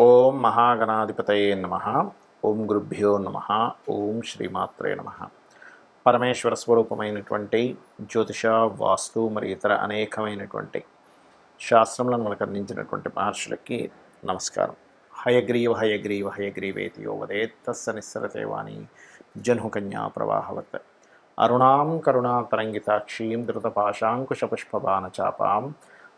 ఓం మహాగణాధిపతయే నమ. ఓం గురుభ్యో నమ. ఓం శ్రీమాత్రే నమ. పరమేశ్వర స్వరూపమైనటువంటి జ్యోతిష, వాస్తు మరియు ఇతర అనేకమైనటువంటి శాస్త్రములను మనకు అందించినటువంటి మహర్షులకి నమస్కారం. హయగ్రీవ హయగ్రీవ హయగ్రీవేతి యో వదేత్ తస్స నిస్సరతే వాణి జహ్నుకన్యా ప్రవాహవత్. అరుణాం కరుణాతరంగితాక్షీం ధృతపాశాంకుశపుష్పబాణచాపాం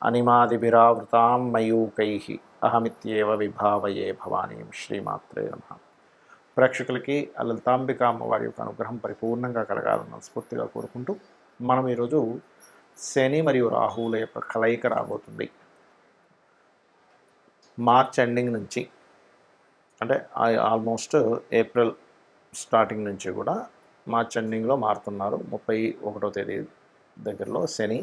అనిమాదిభిరావృతాం మయూకైః అహమిత్యేవ విభావయే భవానీం. శ్రీమాత్రే నమః. ప్రేక్షకులకి లలితాంబిక అమ్మవారి యొక్క అనుగ్రహం పరిపూర్ణంగా కలగాలని స్ఫూర్తిగా కోరుకుంటూ మనం ఈరోజు శని మరియు రాహువుల యొక్క కలయిక రాబోతుంది. మార్చ్ ఎండింగ్ నుంచి, అంటే ఆల్మోస్ట్ ఏప్రిల్ స్టార్టింగ్ నుంచి కూడా మార్చ్ ఎండింగ్లో మారుతున్నారు. 31వ తేదీ దగ్గరలో శని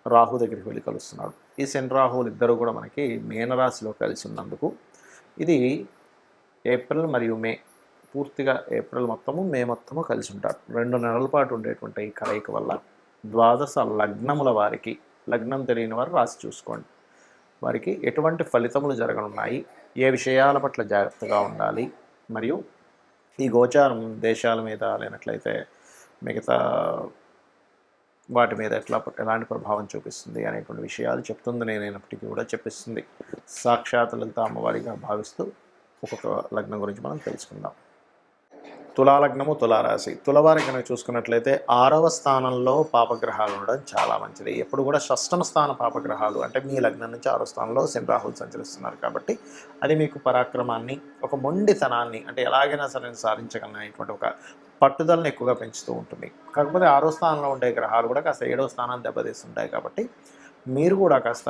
రాహు దగ్గరికి వెళ్ళి కలుస్తున్నాడు. ఈ శని రాహువులు ఇద్దరు కూడా మనకి మీనరాశిలో కలిసి ఉన్నందుకు ఇది ఏప్రిల్ మరియు మే, పూర్తిగా ఏప్రిల్ మొత్తము మే మొత్తము కలిసి ఉంటారు. 2 నెలల పాటు ఉండేటువంటి ఈ కలయిక వల్ల ద్వాదశ లగ్నముల వారికి, లగ్నం తెలియని వారు రాసి చూసుకోండి, వారికి ఎటువంటి ఫలితములు జరగనున్నాయి, ఏ విషయాల పట్ల జాగ్రత్తగా ఉండాలి, మరియు ఈ గోచారం దేశాల మీద లేనట్లయితే మిగతా వాటి మీద ఎలాంటి ప్రభావం చూపిస్తుంది అనేటువంటి విషయాలు చెప్తుంది. నేనైనప్పటికీ కూడా చెప్పిస్తుంది సాక్షాత్ లలిత అమ్మవారిగా భావిస్తూ ఒక్కొక్క లగ్నం గురించి మనం తెలుసుకుందాం. తులాలగ్నము, తులారాశి. తులవారి కనుక చూసుకున్నట్లయితే 6వ స్థానంలో పాపగ్రహాలు ఉండడం చాలా మంచిది. ఎప్పుడు కూడా షష్టమ స్థాన పాపగ్రహాలు, అంటే మీ లగ్నం నుంచి 6వ స్థానంలో శని రాహులు సంచరిస్తున్నారు కాబట్టి అది మీకు పరాక్రమాన్ని, ఒక మొండితనాన్ని, అంటే ఎలాగైనా సరే సాధించగలనేటువంటి ఒక పట్టుదలను ఎక్కువగా పెంచుతూ ఉంటుంది. కాకపోతే 6వ స్థానంలో ఉండే గ్రహాలు కూడా కాస్త 7వ స్థానాన్ని దెబ్బతీస్తుంటాయి కాబట్టి మీరు కూడా కాస్త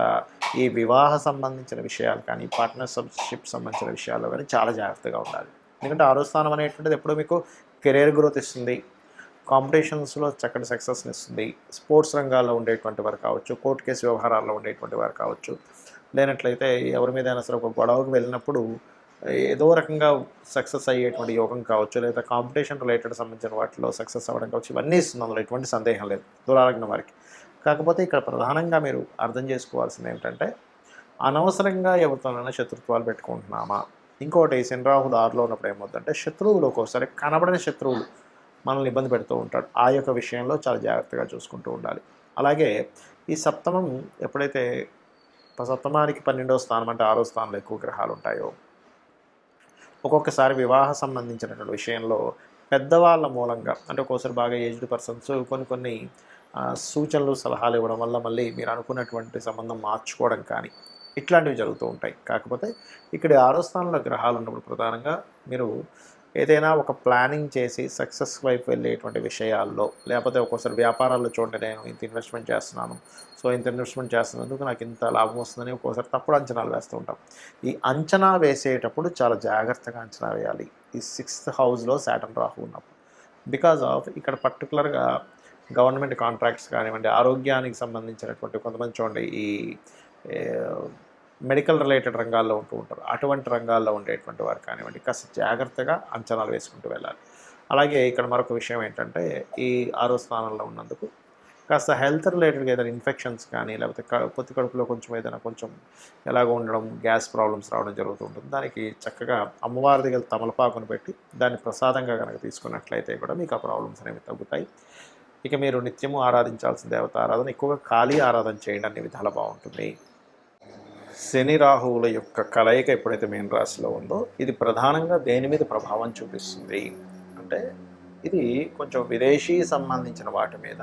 ఈ వివాహ సంబంధించిన విషయాలు కానీ, పార్ట్నర్షిప్ సంబంధించిన విషయాల్లో కానీ చాలా జాగ్రత్తగా ఉండాలి. ఎందుకంటే 6వ స్థానం అనేటువంటిది ఎప్పుడూ మీకు కెరీర్ గ్రోత్ ఇస్తుంది, కాంపిటీషన్స్లో చక్కటి సక్సెస్ని ఇస్తుంది. స్పోర్ట్స్ రంగాల్లో ఉండేటువంటి వారు కావచ్చు, కోర్టు కేసు వ్యవహారాల్లో ఉండేటువంటి వారు కావచ్చు, లేనట్లయితే ఎవరి మీదైనా సరే ఒక గొడవకు వెళ్ళినప్పుడు ఏదో రకంగా సక్సెస్ అయ్యేటువంటి యోగం కావచ్చు, లేదా కాంపిటీషన్ రిలేటెడ్ సంబంధించిన వాటిలో సక్సెస్ అవ్వడం కావచ్చు, ఇవన్నీ ఇస్తుంది. అందులో ఎటువంటి సందేహం లేదు తులాలగ్నం వారికి. కాకపోతే ఇక్కడ ప్రధానంగా మీరు అర్థం చేసుకోవాల్సింది ఏమిటంటే, అనవసరంగా ఎవరితోనైనా శత్రుత్వాలు పెట్టుకుంటున్నామా. ఇంకోటి, శని రాహులు 6లో ఉన్నప్పుడు ఏమవుతుందంటే శత్రువులు ఒక్కోసారి కనబడని శత్రువులు మనల్ని ఇబ్బంది పెడుతూ ఉంటాడు. ఆ యొక్క విషయంలో చాలా జాగ్రత్తగా చూసుకుంటూ ఉండాలి. అలాగే ఈ సప్తమం ఎప్పుడైతే సప్తమానికి 12వ స్థానం, అంటే 6వ స్థానంలో ఎక్కువ గ్రహాలు ఉంటాయో, ఒక్కొక్కసారి వివాహ సంబంధించినటువంటి విషయంలో పెద్దవాళ్ళ మూలంగా, అంటే ఒక్కోసారి బాగా ఏజ్డ్ పర్సన్స్ కొన్ని సూచనలు, సలహాలు ఇవ్వడం వల్ల మళ్ళీ మీరు అనుకున్నటువంటి సంబంధం మార్చుకోవడం కానీ ఇట్లాంటివి జరుగుతూ ఉంటాయి. కాకపోతే ఇక్కడ 6వ స్థానంలో గ్రహాలు ఉన్నప్పుడు ప్రధానంగా మీరు ఏదైనా ఒక ప్లానింగ్ చేసి సక్సెస్ వైపు వెళ్ళేటువంటి విషయాల్లో, లేకపోతే ఒక్కోసారి వ్యాపారాల్లో చూడండి, నేను ఇంత ఇన్వెస్ట్మెంట్ చేస్తున్నాను, సో ఇంత ఇన్వెస్ట్మెంట్ చేస్తున్నందుకు నాకు ఇంత లాభం వస్తుందని ఒక్కోసారి తప్పుడు అంచనాలు వేస్తూ ఉంటాం. ఈ అంచనా వేసేటప్పుడు చాలా జాగ్రత్తగా అంచనా వేయాలి. ఈ 6th హౌస్లో సాటర్న్ రాహు ఉన్నప్పుడు, బికాజ్ ఆఫ్ ఇక్కడ పర్టికులర్గా గవర్నమెంట్ కాంట్రాక్ట్స్ కానివ్వండి, ఆరోగ్యానికి సంబంధించినటువంటి కొంతమంది చూడండి ఈ మెడికల్ రిలేటెడ్ రంగాల్లో ఉంటూ ఉంటారు. అటువంటి రంగాల్లో ఉండేటువంటి వారు కానివ్వండి, కాస్త జాగ్రత్తగా అంచనాలు వేసుకుంటూ వెళ్ళాలి. అలాగే ఇక్కడ మరొక విషయం ఏంటంటే, ఈ 6వ స్థానంలో ఉన్నందుకు కాస్త హెల్త్ రిలేటెడ్గా ఏదైనా ఇన్ఫెక్షన్స్ కానీ, లేకపోతే పొత్తి కడుపులో కొంచెం ఎలాగో ఉండడం, గ్యాస్ ప్రాబ్లమ్స్ రావడం జరుగుతూ ఉంటుంది. దానికి చక్కగా అమ్మవారి దగ్గర తమలపాకును పెట్టి దాన్ని ప్రసాదంగా కనుక తీసుకున్నట్లయితే కూడా మీకు ఆ ప్రాబ్లమ్స్ అనేవి తగ్గుతాయి. ఇక మీరు నిత్యము ఆరాధించాల్సిన దేవత ఆరాధన, ఎక్కువగా కాళీ ఆరాధన చేయండి, అన్ని విధాలు బాగుంటుంది. శని రాహువుల యొక్క కలయిక ఎప్పుడైతే మీన రాశిలో ఉందో, ఇది ప్రధానంగా దేని మీద ప్రభావం చూపిస్తుంది అంటే, ఇది కొంచెం విదేశీ సంబంధించిన వాటి మీద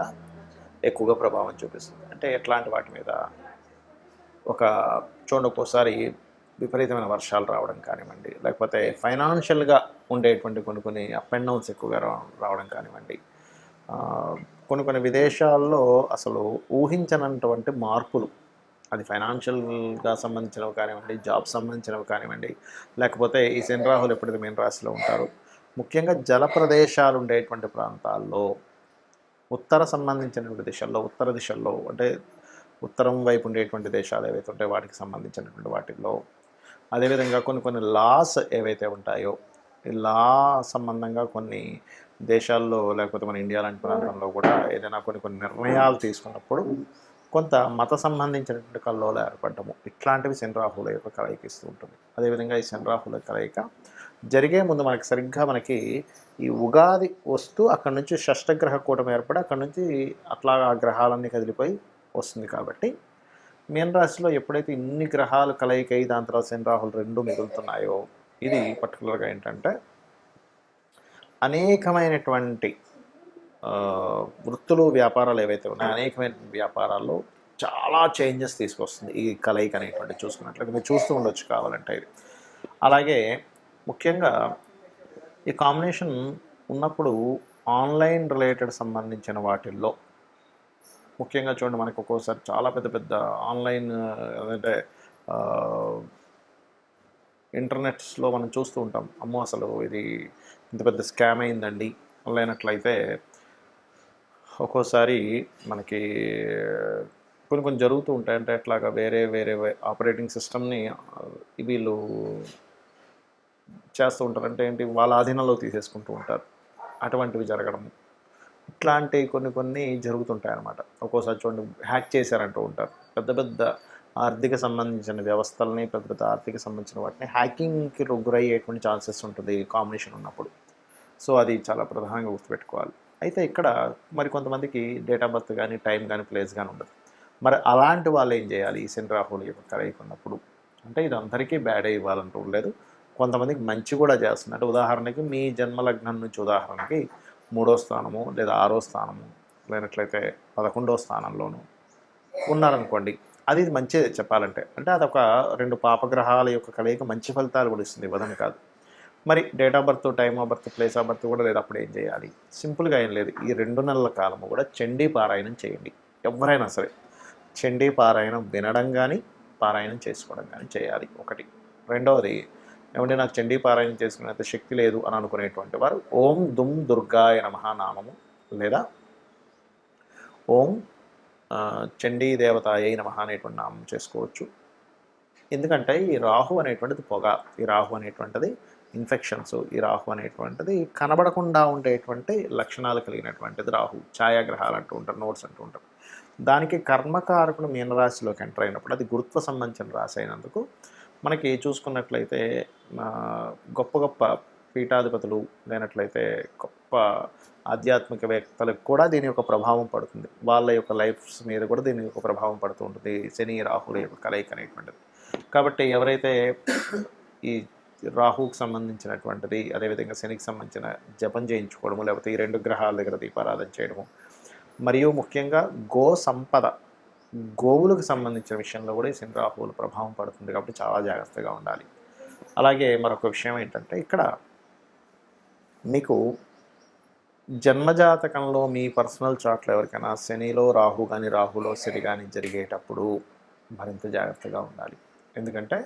ఎక్కువగా ప్రభావం చూపిస్తుంది. అంటే ఎట్లాంటి వాటి మీద, ఒక చూడండి ఒక్కోసారి విపరీతమైన వర్షాలు రావడం కానివ్వండి, లేకపోతే ఫైనాన్షియల్గా ఉండేటువంటి కొన్ని అప్ అండ్ డౌన్స్ ఎక్కువగా రావడం కానివ్వండి, కొన్ని విదేశాల్లో అసలు ఊహించనటువంటి మార్పులు, అది ఫైనాన్షియల్గా సంబంధించినవి కానివ్వండి, జాబ్ సంబంధించినవి కానివ్వండి, లేకపోతే ఈ శని రాహులు ఎప్పుడైతే మీన రాశిలో ఉంటారో, ముఖ్యంగా జల ప్రదేశాలు ఉండేటువంటి ప్రాంతాల్లో, ఉత్తర సంబంధించినటువంటి దిశల్లో, ఉత్తర దిశల్లో, అంటే ఉత్తరం వైపు ఉండేటువంటి దేశాలు ఏవైతే ఉంటాయో వాటికి సంబంధించినటువంటి వాటిల్లో, అదేవిధంగా కొన్ని లాస్ ఏవైతే ఉంటాయో, ఈ లా సంబంధంగా కొన్ని దేశాల్లో, లేకపోతే మన ఇండియా లాంటి ప్రాంతంలో కూడా ఏదైనా కొన్ని నిర్ణయాలు తీసుకున్నప్పుడు కొంత మత సంబంధించినటువంటి కల్లోలు ఏర్పడటము, ఇట్లాంటివి శని రాహువుల యొక్క కలయిక ఇస్తూ ఉంటుంది. అదేవిధంగా ఈ శని రాహువుల కలయిక జరిగే ముందు మనకి ఈ ఉగాది వస్తూ అక్కడి నుంచి షష్టగ్రహ కూటమి ఏర్పడి అక్కడి నుంచి అట్లా ఆ గ్రహాలన్నీ కదిలిపోయి వస్తుంది. కాబట్టి మీన రాశిలో ఎప్పుడైతే ఇన్ని గ్రహాలు కలయికై దాని తర్వాత శని రాహులు రెండు మిగులుతున్నాయో, ఇది పర్టికులర్గా ఏంటంటే అనేకమైనటువంటి వృత్తులు, వ్యాపారాలు ఏవైతే ఉన్నాయో అనేకమైన వ్యాపారాల్లో చాలా చేంజెస్ తీసుకొస్తుంది ఈ కలయిక అనేటువంటి చూసుకున్నట్లయితే. మీరు చూస్తూ ఉండొచ్చు కావాలంటే ఇది. అలాగే ముఖ్యంగా ఈ కాంబినేషన్ ఉన్నప్పుడు ఆన్లైన్ రిలేటెడ్ సంబంధించిన వాటిల్లో ముఖ్యంగా చూడండి, మనకు ఒక్కోసారి చాలా పెద్ద పెద్ద ఆన్లైన్ అంటే ఇంటర్నెట్స్లో మనం చూస్తూ ఉంటాం, అమ్మో అసలు ఇది ఇంత పెద్ద స్కామ్ అయిందండి ఆన్లైనట్లయితే. ఒక్కోసారి మనకి కొన్ని జరుగుతూ ఉంటాయి. అంటే అట్లాగా వేరే వేరే ఆపరేటింగ్ సిస్టమ్ని వీళ్ళు చేస్తూ ఉంటారు. అంటే ఏంటి, వాళ్ళ ఆధీనంలో తీసేసుకుంటూ ఉంటారు. అటువంటివి జరగడం, ఇట్లాంటి కొన్ని జరుగుతుంటాయి అన్నమాట. ఒక్కోసారి చూడండి, హ్యాక్ చేశారంటూ ఉంటారు. పెద్ద పెద్ద ఆర్థిక సంబంధించిన వ్యవస్థలని, పెద్ద పెద్ద ఆర్థిక సంబంధించిన వాటిని హ్యాకింగ్కి గురయ్యేటువంటి ఛాన్సెస్ ఉంటుంది ఈ కాంబినేషన్ ఉన్నప్పుడు. సో అది చాలా ప్రధానంగా గుర్తుపెట్టుకోవాలి. అయితే ఇక్కడ మరి కొంతమందికి డేట్ ఆఫ్ బర్త్ కానీ, టైం కానీ, ప్లేస్ కానీ ఉండదు. మరి అలాంటి వాళ్ళు ఏం చేయాలి ఈ శని రాహువుల యొక్క కలయిక ఉన్నప్పుడు? అంటే ఇది అందరికీ బ్యాడే ఇవ్వాలంటూ లేదు, కొంతమందికి మంచి కూడా చేస్తుంది. అంటే ఉదాహరణకి మీ జన్మలగ్నం నుంచి ఉదాహరణకి 3వ స్థానము లేదా 6వ స్థానము లేనట్లయితే 11వ స్థానంలోనూ ఉన్నారనుకోండి, అది మంచిదే చెప్పాలంటే. అంటే అదొక 2 పాపగ్రహాల యొక్క కలయిక మంచి ఫలితాలు కూడా ఇస్తుంది, ఇవ్వదని కాదు. మరి date of birth, time of birth, place of birth కూడా లేదు, అప్పుడు ఏం చేయాలి? సింపుల్గా ఏం లేదు, ఈ 2 నెలల కాలము కూడా చండీ పారాయణం చేయండి. ఎవరైనా సరే చండీ పారాయణం వినడం కానీ, పారాయణం చేసుకోవడం కానీ చేయాలి, ఒకటి. రెండవది ఏమంటే నాకు చండీ పారాయణం చేసుకునేంత శక్తి లేదు అని అనుకునేటువంటి వారు ఓం దుమ్ దుర్గాయ నమః నామము లేదా ఓం చండీ దేవతాయై నమః అనేటువంటి నామం చేసుకోవచ్చు. ఎందుకంటే ఈ రాహు అనేటువంటిది పొగ, ఈ రాహు అనేటువంటిది ఇన్ఫెక్షన్స్, ఈ రాహు అనేటువంటిది కనబడకుండా ఉండేటువంటి లక్షణాలు కలిగినటువంటిది రాహు. ఛాయాగ్రహాలు అంటూ ఉంటారు, నోట్స్ అంటూ ఉంటారు. దానికి కర్మకారకుడు మీనరాశిలోకి ఎంటర్ అయినప్పుడు అది గురుత్వ సంబంధించిన రాశి అయినందుకు మనకి చూసుకున్నట్లయితే గొప్ప గొప్ప పీఠాధిపతులు లేనట్లయితే గొప్ప ఆధ్యాత్మికవేత్తలకు కూడా దీని యొక్క ప్రభావం పడుతుంది. వాళ్ళ యొక్క లైఫ్స్ మీద కూడా దీని యొక్క ప్రభావం పడుతూ ఉంటుంది శని రాహుల యొక్క కలయిక అనేటువంటిది. కాబట్టి ఎవరైతే ఈ రాహుకి సంబంధించినటువంటిది, అదేవిధంగా శనికి సంబంధించిన జపం చేయించుకోవడము, లేకపోతే ఈ 2 గ్రహాల దగ్గర దీపారాధన చేయడము, మరియు ముఖ్యంగా గో సంపద, గోవులకు సంబంధించిన విషయంలో కూడా ఈ శని రాహువుల ప్రభావం పడుతుంది. కాబట్టి చాలా జాగ్రత్తగా ఉండాలి. అలాగే మరొక విషయం ఏంటంటే, ఇక్కడ మీకు జన్మజాతకంలో మీ పర్సనల్ చార్ట్లో ఎవరికైనా శనిలో రాహు కానీ, రాహులో శని కానీ జరిగేటప్పుడు మరింత జాగ్రత్తగా ఉండాలి. ఎందుకంటే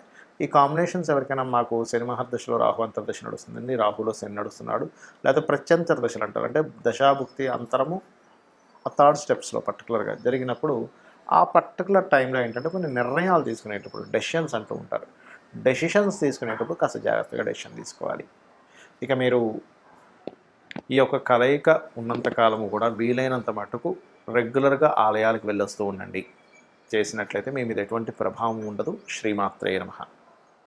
ఈ కాంబినేషన్స్ ఎవరికైనా మాకు శని మహర్దశలో రాహు అంతర్దశ నడుస్తుందండి, రాహులో శని నడుస్తున్నాడు, లేకపోతే ప్రత్యంతర దశలు అంటారు, అంటే దశాభుక్తి అంతరము ఆ 3rd స్టెప్స్లో పర్టికులర్గా జరిగినప్పుడు ఆ పర్టికులర్ టైంలో ఏంటంటే కొన్ని నిర్ణయాలు తీసుకునేటప్పుడు డెసిషన్స్ అంటూ ఉంటారు. డెసిషన్స్ తీసుకునేటప్పుడు కాస్త జాగ్రత్తగా డెసిషన్ తీసుకోవాలి. ఇక మీరు ఈ యొక్క కలయిక ఉన్నంతకాలము కూడా వీలైనంత మటుకు రెగ్యులర్గా ఆలయాలకు వెళ్ళొస్తూ ఉండండి. చేసినట్లయితే మీ మీద ఎటువంటి ప్రభావం ఉండదు. శ్రీమాత్రే నమః.